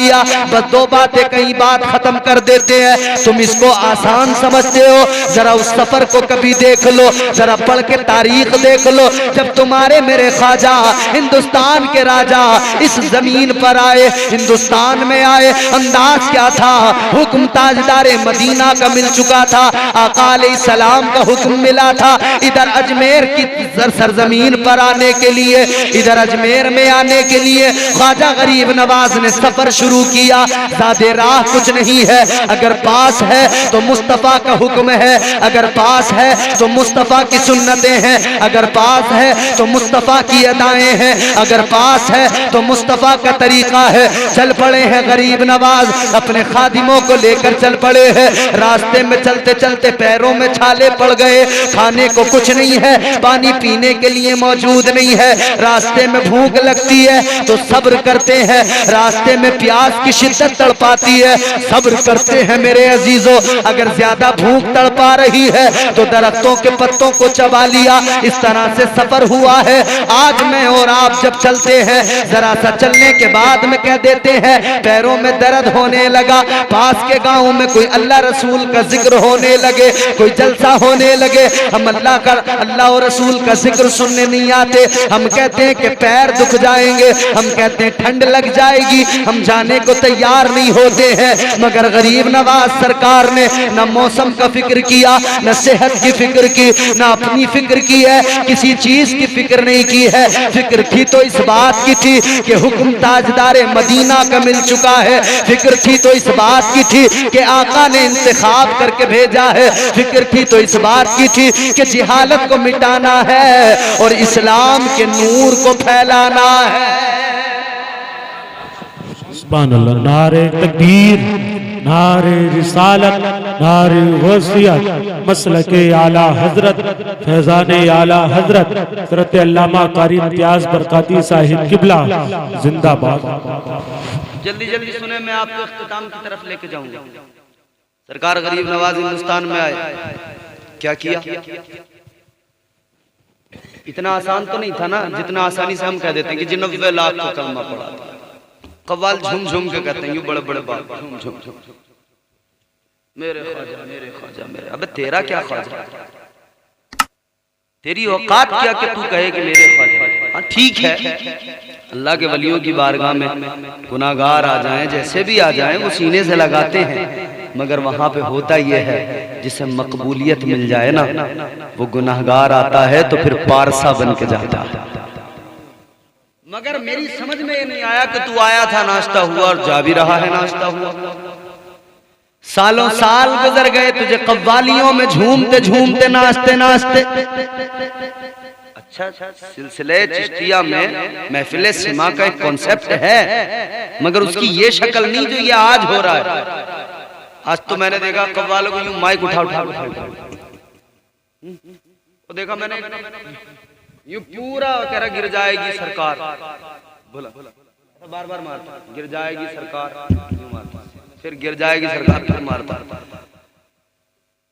दिया। बस दो बातें कई बात खत्म कर देते हैं। तुम इसको आसान समझते हो, जरा उस सफर को कभी देख लो, जरा पढ़ के तारीख देख लो। जब तुम्हारे मेरे ख्वाजा हिंदुस्तान के राजा इस जमीन पर आए, हिंदुस्तान में आए, अंदाज क्या था? हुक्म ताजदारे मदीना का मिल चुका था, आका अलैहिस्सलाम का हुक्म मिला था इधर अजमेर की सरजमीन पर आने के लिए, इधर अजमेर में आने के लिए ख्वाजा गरीब नवाज ने सफर शुरू किया। ज़्यादा राह कुछ नहीं है, अगर पास है तो मुस्तफ़ा का हुक्म है, अगर पास है तो मुस्तफ़ा की सुन्नतें हैं, अगर पास है तो मुस्तफ़ा की अदाएं हैं, अगर पास है तो मुस्तफ़ा का तरीका है। चल पड़े हैं गरीब नवाज, अपने खादिमों को लेकर चल पड़े हैं। रास्ते में चलते चलते पैरों में छाले पड़ गए, खाने को कुछ नहीं है, पानी पीने के लिए मौजूद नहीं है। रास्ते में भूख लगती है तो सब्र करते हैं, रास्ते में प्यास की शिद्दत तड़पाती है, सब्र करते हैं मेरे अजीजों। अगर ज्यादा भूख तड़पा रही है तो दरख्तों के पत्तों को चबा लिया। इस तरह से सफर हुआ है। आज मैं और आप जब चलते हैं, जरा सा चलने के बाद में कह देते हैं पैरों में दर्द होने लगा। पास के गांव में कोई अल्लाह रसूल का जिक्र होने लगे, कोई जलसा होने लगे, हम अल्लाह और रसूल का जिक्र सुनने नहीं आते। हम कहते हैं कि पैर दुख जाएंगे, हम कहते हैं ठंड लग जाएगी, हम जाने को तैयार नहीं होते हैं। मगर गरीब नवाज सरकार ने न मौसम का फिक्र किया, न सेहत की फिक्र की, न अपनी फिक्र की है, किसी चीज की फिक्र नहीं की है। फिक्र थी तो इस बात की थी कि हुक्म ताजदारे मदीना का मिल चुका है, फिक्र थी तो इस बात की थी कि आका ने इंतखाब करके भेजा है, फिक्र थी तो इस बात की थी कि जिहालत को मिटाना है और इस्लाम के नूर को फैलाना है। सुभान अल्लाह। नारे तकबीर, नारे रिसालत, नारे वसीयत, मसलके आला हजरत, फैजाने आला हजरत हजरत अल्लामा कारी इम्तियाज बरकाती साहिब किबला जिंदाबाद। जल्दी जल्दी सुने, मैं आपको इख्तिताम की तरफ लेके जाऊंगा। सरकार गरीब नवाज हिंदुस्तान में आए, क्या किया? इतना आसान तो नहीं था ना जितना आसानी से हम कह देते हैं कि जी 90 लाख का कलमा पड़ा था। कव्वाल झूम झूम के कहते हैं, यूं बड़े बड़े बात झूम झूम झूम, मेरे ख्वाजा मेरे ख्वाजा मेरे। अबे तेरा क्या ख्वाजा, तेरी औकात क्या कि तू कहे कि मेरे ख्वाजा? हाँ ठीक है, अल्लाह के वलियों की बारगाह में गुनाहगार आ जाएं, जैसे भी आ जाएं, वो सीने से लगाते हैं। मगर वहां पे होता यह है जिसे मकबूलियत मिल जाए ना, वो गुनाहगार आता है तो फिर पारसा बन के जाता है। मगर मेरी समझ में ये नहीं आया कि तू आया था, नाश्ता हुआ और जा भी रहा है, नाश्ता हुआ। सालों साल गुजर गए तुझे कव्वालियों में झूमते झूमते नाचते नाचते। अच्छा, सिलसिले चिश्तिया में महफिले सिमा का एक कॉन्सेप्ट है, मगर उसकी ये शक्ल नहीं जो ये आज हो रहा है। आज तो मैंने देखा कव्वालों को यूं माइक उठा तो देखा मैंने यूं पूरा कह रहा गिर जाएगी सरकार, बोला बार बार मारता, गिर जाएगी सरकार, फिर गिर जाएगी सरकार, फिर मारता।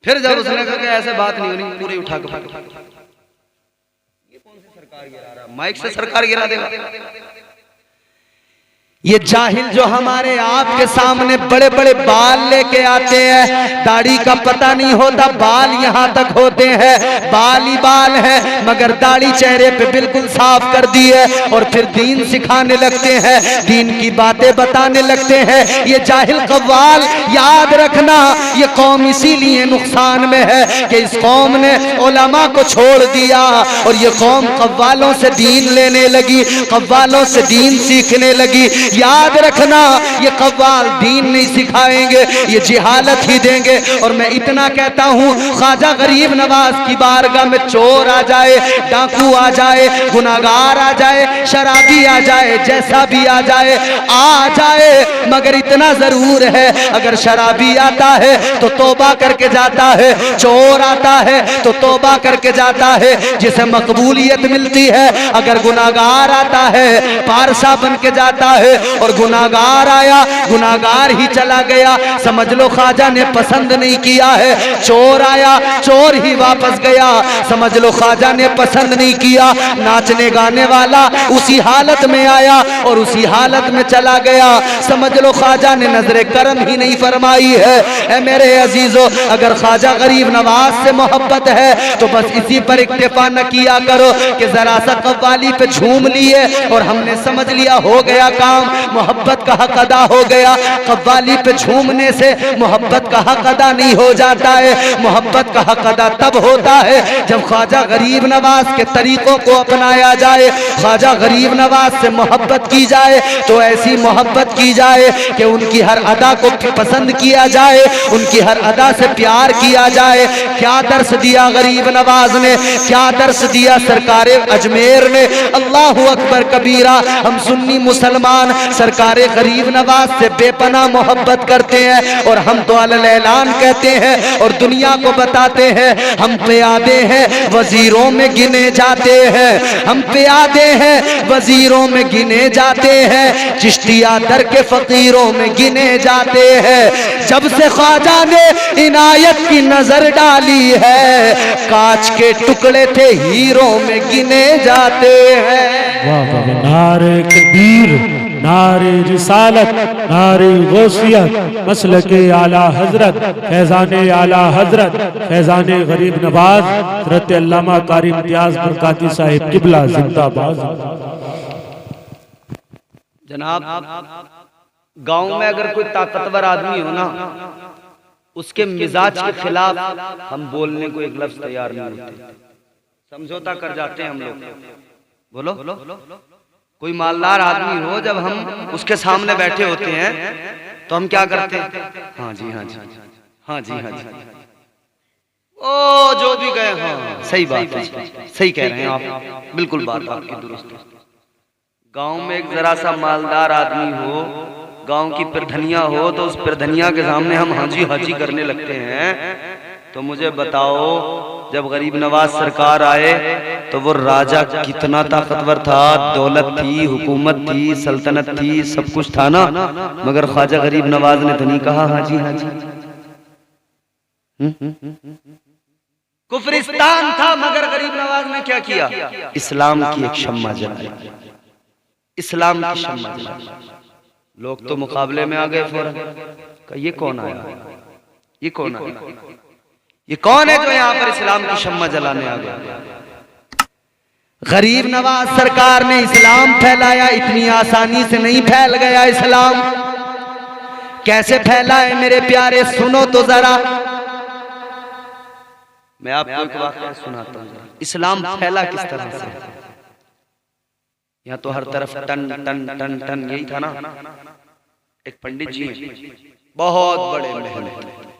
फिर जब उसने कहा कि ऐसे बात नहीं होनी, पूरी उठा के ये कौन सी सरकार गिरा रहा, माइक से सरकार गिरा देगा। ये जाहिल जो हमारे आपके सामने बड़े बड़े बाल लेके आते हैं, दाढ़ी का पता नहीं होता, बाल यहाँ तक होते हैं, बाल ही बाल है, मगर दाढ़ी चेहरे पे बिल्कुल साफ कर दी है, और फिर दीन सिखाने लगते हैं, दीन की बातें बताने लगते हैं। ये जाहिल कव्वाल, याद रखना ये कौम इसीलिए नुकसान में है कि इस कौम ने उलमा को छोड़ दिया और ये कौम कव्वालों से दीन लेने लगी, कव्वालों से दीन सीखने लगी। याद रखना ये कव्वाल दीन नहीं सिखाएंगे, ये जिहालत ही देंगे। और मैं इतना कहता हूँ, ख्वाजा गरीब नवाज की बारगाह में चोर आ जाए, डाकू आ जाए, गुनाहगार आ जाए, शराबी आ जाए, जैसा भी आ जाए, मगर इतना जरूर है, अगर शराबी आता है तो तौबा करके जाता है, चोर आता है तो तौबा करके जाता है, जिसे मकबूलियत मिलती है। अगर गुनाहगार आता है पारसा बन के जाता है, और गुनाहगार आया, गुनाहगार ही चला गया, समझ लो ख्वाजा ने पसंद नहीं किया है। चोर आया, चोर ही वापस गया, समझ लो ख्वाजा ने पसंद नहीं किया। नाचने गाने वाला उसी हालत में आया और उसी हालत में चला गया, समझ लो ख्वाजा ने नजरे करम ही नहीं फरमाई है। ऐ मेरे अजीजों, अगर ख्वाजा गरीब नवाज से मोहब्बत है तो बस इसी पर इक्तिफा न किया करो कि जरा सा कव्वाली पे झूम लिए और हमने समझ लिया हो गया काम, मोहब्बत का हक अदा हो गया। कव्वाली पे झूमने से मोहब्बत का हक अदा नहीं हो जाता है। मोहब्बत का हक अदा तब होता है जब ख्वाजा गरीब नवाज के तरीकों को अपनाया जाए, ख्वाजा गरीब नवाज से मोहब्बत की जाए तो ऐसी मोहब्बत की जाए कि उनकी हर अदा को पसंद किया जाए, उनकी हर अदा से प्यार किया जाए। क्या दर्स दिया गरीब नवाज ने, क्या दर्स दिया सरकार अजमेर ने। अल्लाहु अकबर कबीरा। हम सुन्नी मुसलमान सरकार गरीब नवाज से बेपनाह मोहब्बत करते हैं और हम तो अलल ऐलान कहते हैं और दुनिया को बताते हैं हम प्यादे हैं वजीरों में गिने जाते हैं, हम प्यादे हैं वजीरों में गिने जाते हैं, चिश्तिया दर के फकीरों में गिने जाते हैं। जब से ख्वाजा ने इनायत की नजर डाली है, कांच के टुकड़े थे हीरों में गिने जाते हैं। वाह वाह, नारे तकबीर, नारे रिसालत, नारे गौसियत, मसलके आला हजरत, फैजाने आला हजरत, फैजाने गरीब नवाज हज़रत अल्लामा कारी इम्तियाज बरकाती साहिब किबला जिंदाबाद। जनाब, गांव में अगर कोई ताकतवर आदमी हो ना, उसके मिजाज के खिलाफ हम बोलने को एक लफ्ज तैयार नहीं होते, समझौता कर जाते हैं हम लोग। बोलो, कोई मालदार आदमी हो, जब हम उसके सामने बैठे होते हैं तो हम क्या करते हैं? हाँ जी, हाँ जी, हाँ जी, हाँ जी, ओ जो भी गए, हाँ सही बात है, सही कह रहे हैं आप, बिल्कुल बात आपकी दुरुस्त है। गांव में एक जरा सा मालदार आदमी हो, गांव की प्रधनिया हो, तो उस प्रधनिया के सामने हम हाजी हाजी करने लगते हैं। तो मुझे बताओ, जब गरीब नवाज सरकार आए तो वो राजा कितना ताकतवर था, दौलत थी, हुकूमत थी, सल्तनत थी, सब कुछ था ना, मगर ख्वाजा गरीब नवाज ने तो नहीं कहा हाजी हाजी। कुफरिस्तान था, मगर गरीब नवाज ने क्या किया? इस्लाम की एक शम्मा जलाई, इस्लाम की शम्मा जलाई। लोग तो मुकाबले में आ गए फौरन, ये कौन आया, ये कौन आया, ये कौन है जो यहाँ पर इस्लाम की शम्मा जलाने आ गया? गरीब नवाज सरकार ने इस्लाम फैलाया, इतनी आसानी से नहीं फैल गया इस्लाम। कैसे फैला है मेरे प्यारे, सुनो तो जरा। मैं आपको एक वाक़या सुनाता हूँ। इस्लाम फैला किस तरह से? यहाँ तो हर तरफ टन टन टन टन यही था ना। एक पंडित जी हैं, बहुत बड़े महल हैं,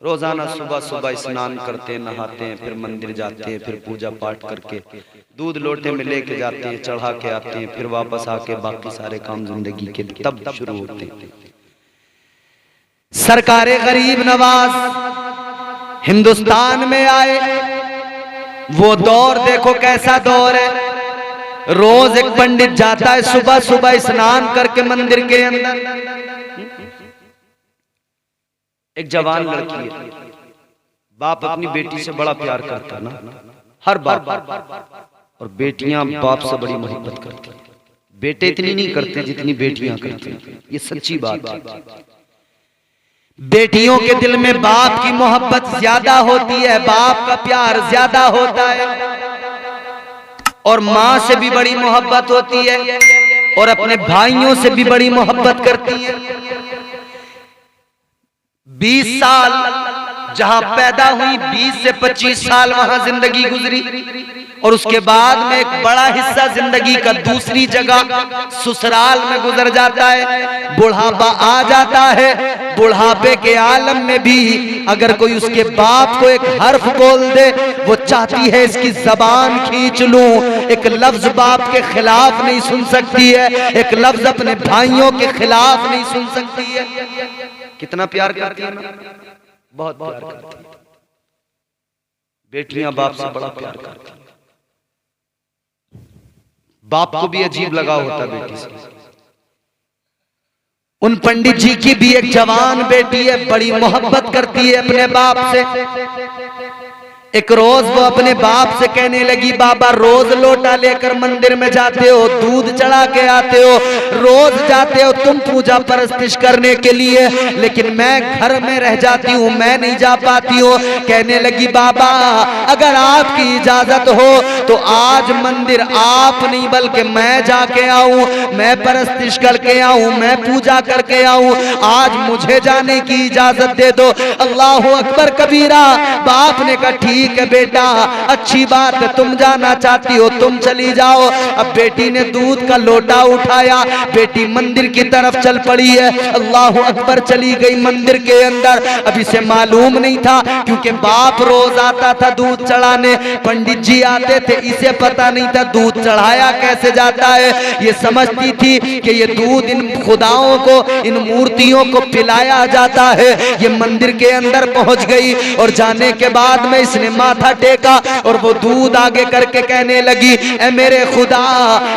रोजाना सुबह सुबह स्नान करते हैं, नहाते हैं, फिर मंदिर जाते हैं, फिर पूजा पाठ करके दूध लोटे में लेके जाते हैं, चढ़ा के आते हैं, फिर वापस आके बाकी सारे काम जिंदगी के तब शुरू होते हैं। सरकारे गरीब नवाज हिंदुस्तान में आए, वो दौर देखो कैसा दौर है। रोज एक पंडित जाता है सुबह सुबह स्नान करके मंदिर के अंदर। एक जवान लड़की है, बाप अपनी बेटी से बड़ा प्यार करता ना, हर बाप, और बेटियां बाप से बड़ी मोहब्बत करती। बेटे इतनी नहीं करते जितनी बेटियां करती, ये सच्ची बात है। बेटियों के दिल में बाप की मोहब्बत ज्यादा होती है, बाप का प्यार ज्यादा होता है, और माँ से भी बड़ी मोहब्बत होती है, और अपने भाइयों से भी बड़ी मोहब्बत करती है। 20 साल जहां पैदा हुई, 20 से 25 साल वहां जिंदगी गुजरी, और उसके बाद में एक बड़ा हिस्सा जिंदगी का दूसरी जगह ससुराल में गुजर जाता है। बुढ़ापा आ जाता है, बुढ़ापे के आलम में भी अगर कोई उसके बाप को एक हर्फ बोल दे, वो चाहती है इसकी जबान खींच लूं। एक लफ्ज बाप के खिलाफ नहीं सुन सकती है, एक लफ्ज अपने भाइयों के खिलाफ नहीं सुन सकती है। कितना प्यार करती है ना, बहुत प्यार करती है। बेटियां बाप से बड़ा प्यार करती है। बाप को भी अजीब लगा होता बेटी से, उन पंडित जी की भी एक जवान बेटी है, बड़ी मोहब्बत करती है अपने बाप से। एक रोज वो अपने बाप से कहने लगी, बाबा रोज लोटा लेकर मंदिर में जाते हो, दूध चढ़ा के आते हो, रोज जाते हो तुम पूजा परस्तिश करने के लिए, लेकिन मैं घर में रह जाती हूँ, मैं नहीं जा पाती हूँ। कहने लगी, बाबा अगर आपकी इजाजत हो तो आज मंदिर आप नहीं बल्कि मैं जाके आऊं, मैं परस्तिश करके आऊं, मैं पूजा करके आऊं, आज मुझे जाने की इजाजत दे दो। अल्लाह अकबर कबीरा। बाप ने कहा ठीक है बेटा, अच्छी बात है, तुम जाना चाहती हो तुम चली जाओ। अब बेटी ने दूध का लोटा उठाया, बेटी मंदिर की तरफ चल पड़ी है। अल्लाह अकबर चली गई मंदिर के अंदर। अब इसे मालूम नहीं था क्योंकि बाप रोज आता था दूध चढ़ाने, पंडित जी आते थे, इसे पता नहीं था दूध चढ़ाया कैसे जाता है। ये समझती थी कि ये दूध इन खुदाओं को, इन मूर्तियों को पिलाया जाता है। ये मंदिर के अंदर पहुंच गई और जाने के बाद में इसने माथा टेका और वो दूध आगे करके कहने लगी, ए मेरे खुदा,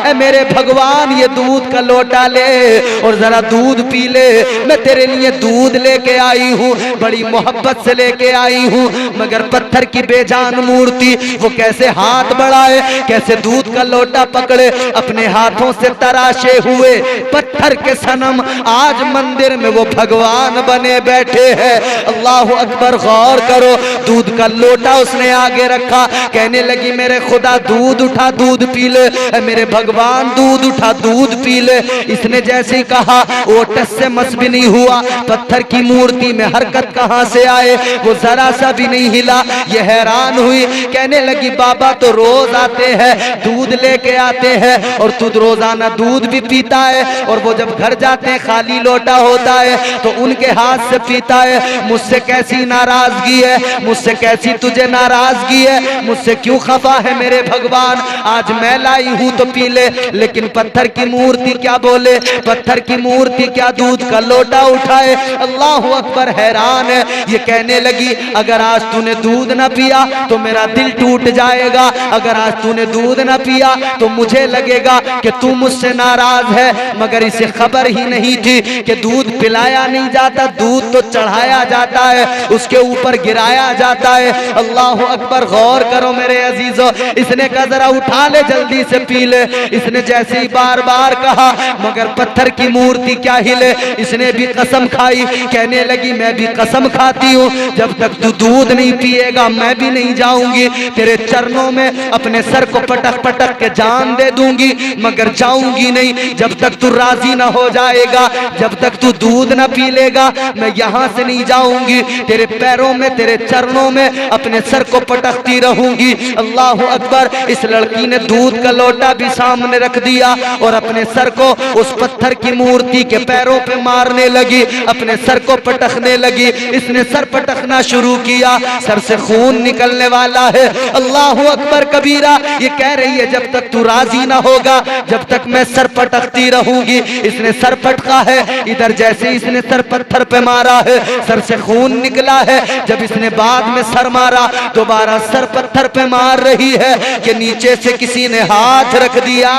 ए मेरे भगवान, ये दूध का लोटा ले और जरा दूध पी ले, मैं तेरे लिए दूध लेके आई हूँ, बड़ी मोहब्बत से लेके आई हूँ। मगर पत्थर की बेजान मूर्ति वो कैसे हाथ बढ़ाए, कैसे दूध का लोटा पकड़े, अपने हाथों से तराशे हुए पत्थर के सनम आज मंदिर में वो भगवान बने बैठे हैं। अल्लाह अकबर, गौर करो, दूध का लोटा उसने आगे रखा, कहने लगी मेरे खुदा दूध उठा दूध पी ले, मेरे भगवान दूध उठा दूध पी ले। इसने जैसे ही कहा वो टस से मस भी नहीं हुआ, पत्थर की मूर्ति में हरकत कहां से आए, वो जरा सा भी नहीं हिला। ये हैरान हुई, कहने लगी बाबा तो रोज आते हैं दूध लेके आते हैं और तू रोजाना दूध भी पीता है, और वो जब घर जाते हैं खाली लोटा होता है तो उनके हाथ से पीता है, मुझसे कैसी नाराजगी है, मुझसे कैसी तुझे नाराजगी है, मुझसे क्यों खफा है मेरे भगवान, आज मैं लाई हूं तो पी ले। लेकिन पत्थर की मूर्ति क्या बोले, पत्थर की मूर्ति क्या दूध का लोटा उठाए। अल्लाह अकबर, हैरान है। ये कहने लगी अगर आज तूने दूध ना पिया तो मेरा दिल टूट जाएगा, अगर आज तूने दूध ना पिया तो मुझे लगेगा कि तू मुझसे नाराज है। मगर इसे खबर ही नहीं थी कि दूध पिलाया नहीं जाता, दूध तो चढ़ाया जाता है, उसके ऊपर गिराया जाता है। अल्लाह अकबर, गौर करो मेरे अजीजों, इसने कहा जरा उठा ले जल्दी से पी ले। इसने जैसे ही बार बार कहा मगर पत्थर की मूर्ति क्या हिले, इसने भी कसम खाई, कहने लगी मैं भी कसम खाती हूँ जब तक तू दूध नहीं पिएगा मैं भी नहीं जाऊंगी, तेरे चरणों में अपने सर को पटक पटक के जान दे दूंगी, मगर जाऊंगी नहीं जब तक तू राजी ना हो जाएगा, जब तक तू दूध ना पी लेगा मैं यहाँ से नहीं जाऊंगी, तेरे पैरों में, तेरे चरणों में अपने सर को पटकती रहूंगी। अल्लाह अकबर, इस लड़की ने दूध का लोटा भी सामने रख दिया और अपने सर को उस पत्थर की मूर्ति के पैरों पे मारने लगी, अपने सर को पटकने लगी। इसने सर पटकना शुरू किया, सर से खून निकलने वाला है। अल्लाह अकबर कबीरा। ये कह रही है जब तक तू राजी ना होगा जब तक मैं सर पटकती रहूंगी। इसने सर पटका है, इधर जैसे इसने सर पत्थर पे मारा है सर से खून निकला है। जब इसने बाद में सर मारा दोबारा सर पत्थर पे मार रही है कि नीचे से किसी ने हाथ रख दिया।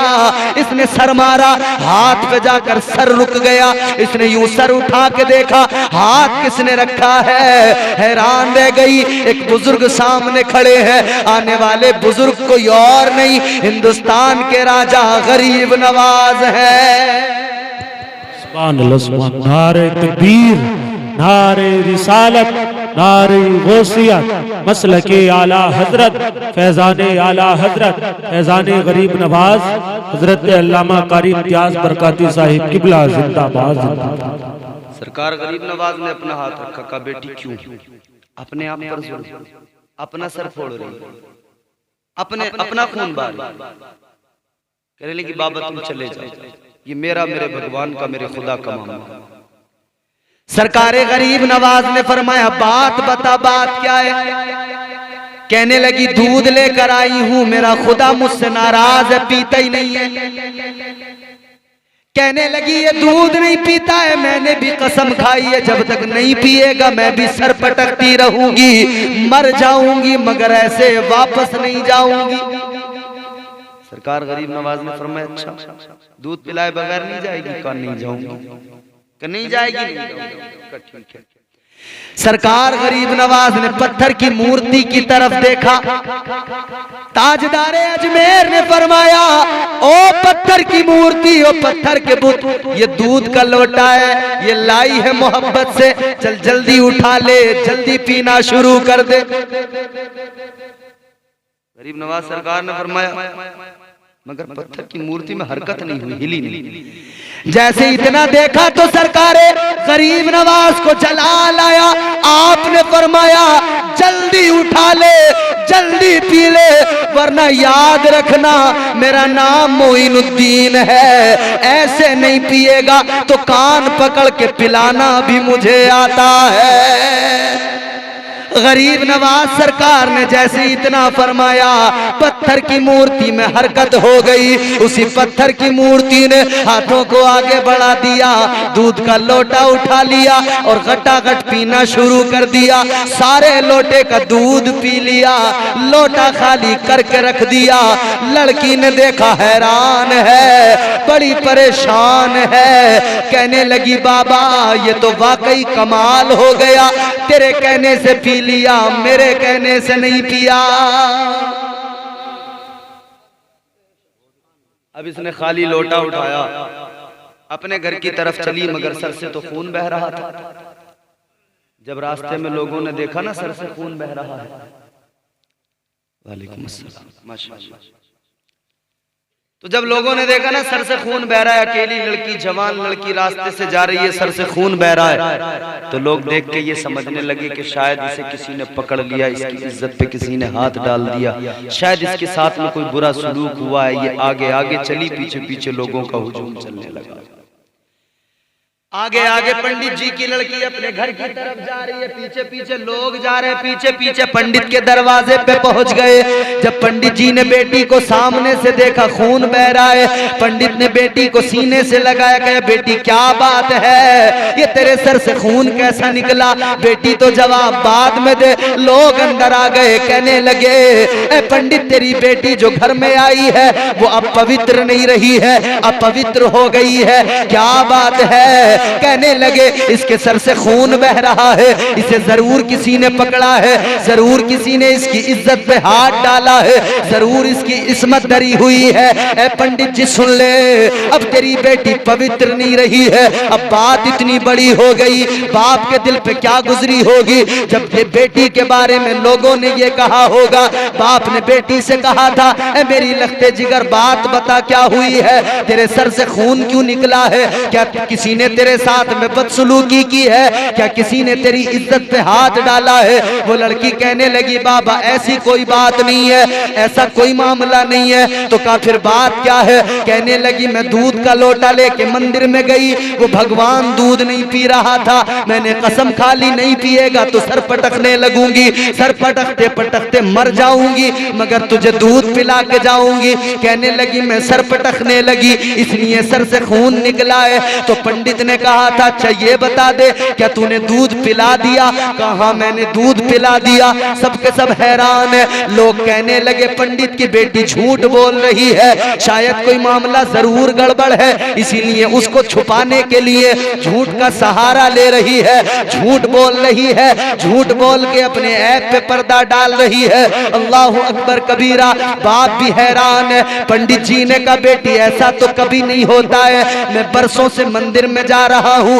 इसने सर मारा, हाथ पे जाकर सर रुक गया। इसने यूं सर उठा के देखा हाथ किसने रखा है, हैरान रह गई। एक बुजुर्ग सामने खड़े हैं, आने वाले बुजुर्ग कोई और नहीं हिंदुस्तान के राजा गरीब नवाज है। सुभान अल्लाह, सुभान। नारे तकबीर, नारे रिसालत, नारे गौसियत, मसलके आला हजरत, फैजाने आला हजरत, फैजाने गरीब नवाज हजरत अल्लामा कारी इम्तियाज बरकाती साहिब किबला जिंदाबाद जिंदाबाद। सरकार गरीब नवाज ने अपना हाथ रखा, कहा बेटी क्यों अपने आप पर जुल्म, अपना सर फोड़ रही, अपने अपना खून बहा रही, कहने लगी बाबा तुम चले जाओ, ये मेरा, मेरे भगवान का, मेरे खुदा का मामला। सरकारे गरीब नवाज ने फरमाया बात बता, बात क्या है। कहने लगी दूध लेकर आई हूं, मेरा खुदा मुझसे नाराज है, पीता ही नहीं है। कहने लगी ये दूध नहीं पीता है, मैंने भी कसम खाई है जब तक नहीं पिएगा मैं भी सर पटकती रहूंगी, मर जाऊंगी मगर ऐसे वापस नहीं जाऊंगी। सरकार सरकार गरीब नवाज ने फरमाया अच्छा दूध पिलाए बगैर नहीं जाएगी? कहा नहीं जाऊंगी। कि नहीं जाएगी, नहीं जाऊंगा। ठीक है। सरकार गरीब नवाज ने पत्थर की मूर्ति की तरफ देखा। ताजदारे अजमेर ने फरमाया, ओ पत्थर की मूर्ति, ओ पत्थर के बुत, ये दूध का लोटा है, ये लाई है मोहब्बत से, चल जल्दी उठा ले, जल्दी पीना शुरू कर दे। गरीब नवाज सरकार ने फरमाया, मगर पत्थर की मूर्ति में हरकत नहीं हुई, हिली नहीं। जैसे इतना देखा तो सरकारे गरीब नवाज को जलाल आया। आपने फरमाया, जल्दी उठा ले, जल्दी पी ले, वरना याद रखना मेरा नाम मोइनुद्दीन है, ऐसे नहीं पिएगा तो कान पकड़ के पिलाना भी मुझे आता है। गरीब नवाज सरकार ने जैसे इतना फरमाया, पत्थर की मूर्ति में हरकत हो गई। उसी पत्थर की मूर्ति ने हाथों को आगे बढ़ा दिया, दूध का लोटा उठा लिया और गटागट पीना शुरू कर दिया। सारे लोटे का दूध पी लिया, लोटा खाली करके रख दिया। लड़की ने देखा, हैरान है, बड़ी परेशान है, कहने लगी, बाबा ये तो वाकई कमाल हो गया, तेरे कहने से पी लिया, मेरे कहने से नहीं पिया। अब इसने खाली लोटा उठाया, अपने घर की तरफ चली, मगर सर से तो खून बह रहा था। जब रास्ते में लोगों ने देखा ना सर से खून बह रहा है, वालेकुम अस्सलाम, माशाअल्लाह, तो जब लोगों ने देखा ना सर से खून बह रहा है, अकेली लड़की, जवान लड़की रास्ते से जा रही है, सर से खून बह रहा है, तो लोग देख के ये समझने लगे कि शायद इसे किसी ने पकड़ लिया, इसकी इज्जत पे किसी ने हाथ डाल दिया, शायद इसके साथ में कोई बुरा सलूक हुआ है। ये आगे आगे चली, पीछे पीछे लोगों का हुजूम चलने लगा। आगे आगे पंडित जी की लड़की अपने घर की तरफ जा रही है, पीछे पीछे लोग जा रहे हैं, पीछे पीछे पंडित के दरवाजे पे पहुंच गए। जब पंडित जी ने बेटी को सामने से देखा, खून बह रहा है, पंडित ने बेटी को सीने से लगाया, कहा, बेटी क्या बात है, ये तेरे सर से खून कैसा निकला? बेटी तो जवाब बाद में दे। लोग अंदर आ गए, कहने लगे, ए पंडित, तेरी बेटी जो घर में आई है वो अब पवित्र नहीं रही है, अब पवित्र हो गई है, क्या बात है? कहने लगे, इसके सर से खून बह रहा है, इसे जरूर किसी ने पकड़ा है, जरूर किसी ने इसकी इज्जत पे हाथ डाला है, जरूर इसकी इस्मत डरी हुई है। ए पंडित जी सुन ले, अब तेरी बेटी पवित्र नहीं रही है, अब बात इतनी बड़ी हो गई, बाप के दिल पे क्या गुजरी होगी जब ये बेटी के बारे में लोगों ने ये कहा होगा। बाप ने बेटी से कहा था, ए मेरी लखते जिगर बात बता, क्या हुई है, तेरे सर से खून क्यों निकला है? क्या किसी ने तेरे साथ में बदसलूकी की है? क्या किसी ने तेरी इज्जत पे हाथ डाला है? वो लड़की कहने लगी, बाबा ऐसी कोई बात नहीं है, ऐसा कोई मामला नहीं है। तो कहा फिर बात क्या है? कहने लगी, मैं दूध का लोटा लेके मंदिर में गई, वो भगवान दूध नहीं पी रहा था, मैंने कसम खा ली नहीं पिएगा तो सर पटकने लगूंगी, सर पटकते पटकते मर जाऊंगी, मगर तुझे दूध पिला के जाऊंगी। कहने लगी, मैं सर पटकने लगी इसलिए सर से खून निकला है। तो पंडित ने कहा था, अच्छा ये बता दे, क्या तूने दूध पिला दिया? कहा मैंने दूध पिला दिया। सबके सब हैरान है, लोग कहने लगे, पंडित की बेटी झूठ बोल रही है, शायद कोई मामला जरूर गड़बड़ है, इसीलिए उसको छुपाने के लिए झूठ का सहारा ले रही है, झूठ बोल रही है, झूठ बोल के अपने ऐप पे पर्दा डाल रही है। अल्लाह अकबर कबीरा। बाप भी हैरान है। पंडित जी ने कहा, बेटी ऐसा तो कभी नहीं होता है, मैं बरसों से मंदिर में जा रहा हूँ,